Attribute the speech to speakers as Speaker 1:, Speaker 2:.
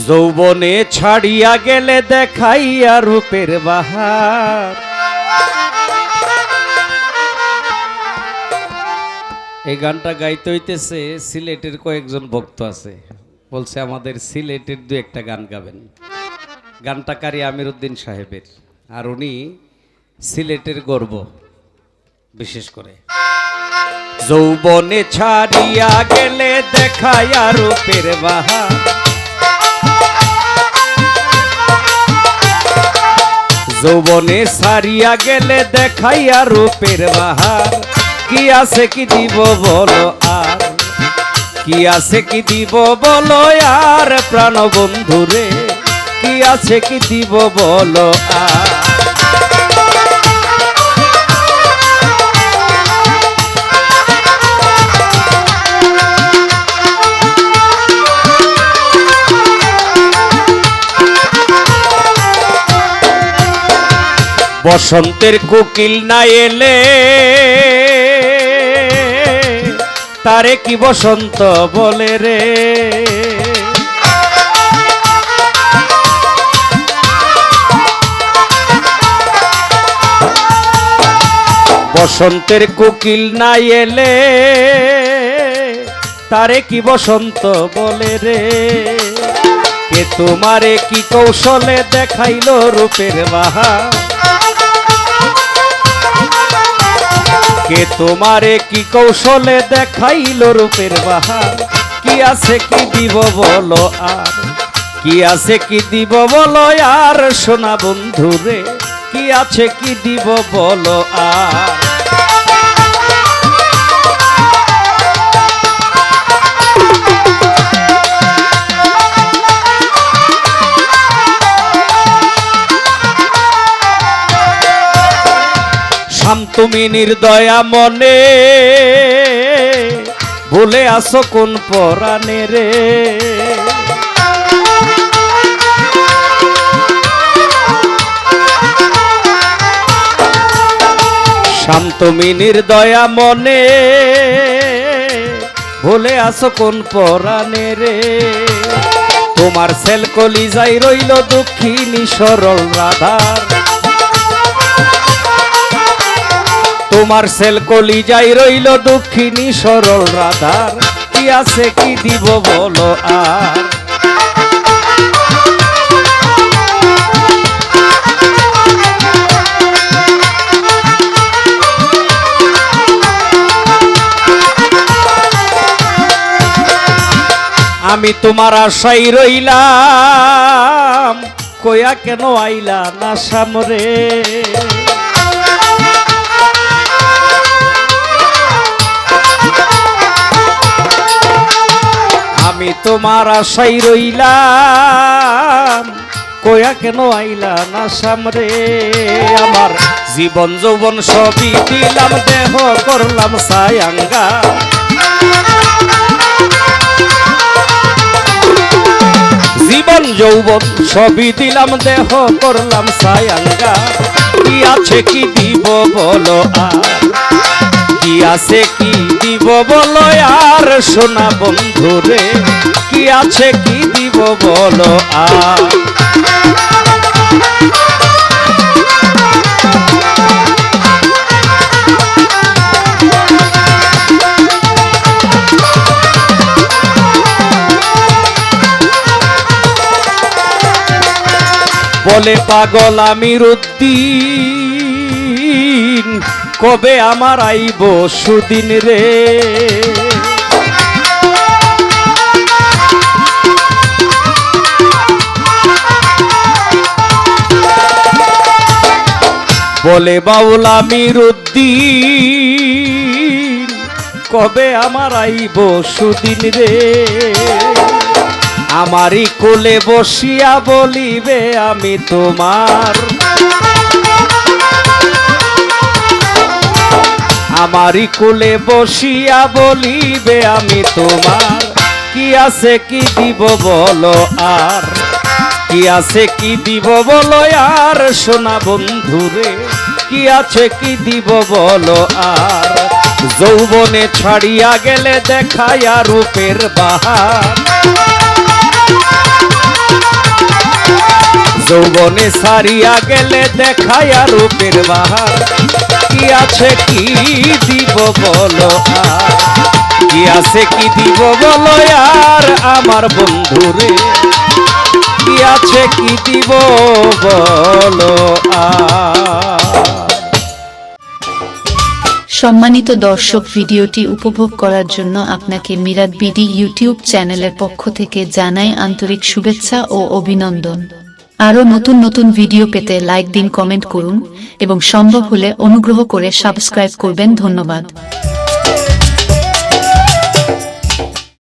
Speaker 1: যৌবনে ছাড়িয়া গেলে দেখাইয়া রূপের বাহার। এই গানটা গাইতে হইতেছে, সিলেটের কয়েকজন ভক্ত আছে, বলছে আমাদের সিলেটের দু একটা গান গাবেন। গানটা কারি আমির উদ্দিন সাহেবের, আর উনি সিলেটের গর্ব বিশেষ করে। যৌবনে ছাড়িয়া গেলে দেখাইয়া রূপের বাহার, যৌবনে ছাড়িয়া গেলে দেখাইয়া রূপের বাহার। কি আছে কি দিব বলো আর, কি আছে কি দিব বলো আর প্রাণ বন্ধুরে, কি আছে কি দিব বলো আর। বসন্তের কোকিল না এলে তারে কি বসন্ত বলে রে, বসন্তের কোকিল না এলে তারে কি বসন্ত বলে রে। কে তোমারে কি কৌশলে দেখাইলো রূপের বাহার, কে তোমারে কি কৌশলে দেখাইলো রূপের বাহার। কি আছে কি দিব বলো আর, কি আছে কি দিব বলো আর সোনা বন্ধুরে, কি আছে কি দিব বলো আর। তুমি নির্দয়া মনে ভুলে আসো কোন পরাণে রে, তুমি নির্দয়া মনে ভুলে আসো কোন পরাণে রে। তোমার সেল কলিজায় রইল দুঃখিনী সরল রাধার, তোমার সেল কলিজায় রইল দুঃখিনী সরল রাধার। কি আছে কি দিব বলো আর, আমি তোমার আশাই রইলাম, কয়া কেন আইলা না সামরে। আমি তোমার আশাই রইলাম, কয়া কেন আইলা না সামরে। আমার জীবন যৌবন সবই দিলাম, দেহ করলাম সায়াঙ্গা। জীবন যৌবন সবই দিলাম, দেহ করলাম সায়াঙ্গা। কি আছে কি দিব বলো আর, কি আছে কি দিব বলো আর সোনা বন্ধুরে, কি আছে কি দিব বলো আর। বলে পাগল আমির উদ্দিন, কবে আমার আইব সুদিন রে। বলে বাউল আমির উদ্দিন, কবে আমার আইব সুদিন রে। আমারই কোলে বসিয়া বলিবে আমি তোমার, আমারই কোলে বসিয়া বলিবে আমি তোমার। কি আছে কি দিব বলো আর, কি আছে কি দিব বলো আর সোনা বন্ধুরে, কি আছে কি দিব বলো আর। যৌবনে ছাড়িয়া গেলে দেখাইয়া রূপের বাহার, যৌবনে সারিয়া গেলে দেখায়া রূপের বাহার কি আছে কি দিব বলো আর কি আছে কি দিব বলো আর আমার বন্ধুরে কি আছে কি দিব বলো আর।
Speaker 2: সম্মানিত দর্শক, ভিডিওটি উপভোগ করার জন্য আপনাকে মিরাত বিডি ইউটিউব চ্যানেলের পক্ষ থেকে জানাই আন্তরিক শুভেচ্ছা ও অভিনন্দন। আরও নতুন নতুন ভিডিও পেতে লাইক দিন, কমেন্ট করুন এবং সম্ভব হলে অনুগ্রহ করে সাবস্ক্রাইব করবেন। ধন্যবাদ।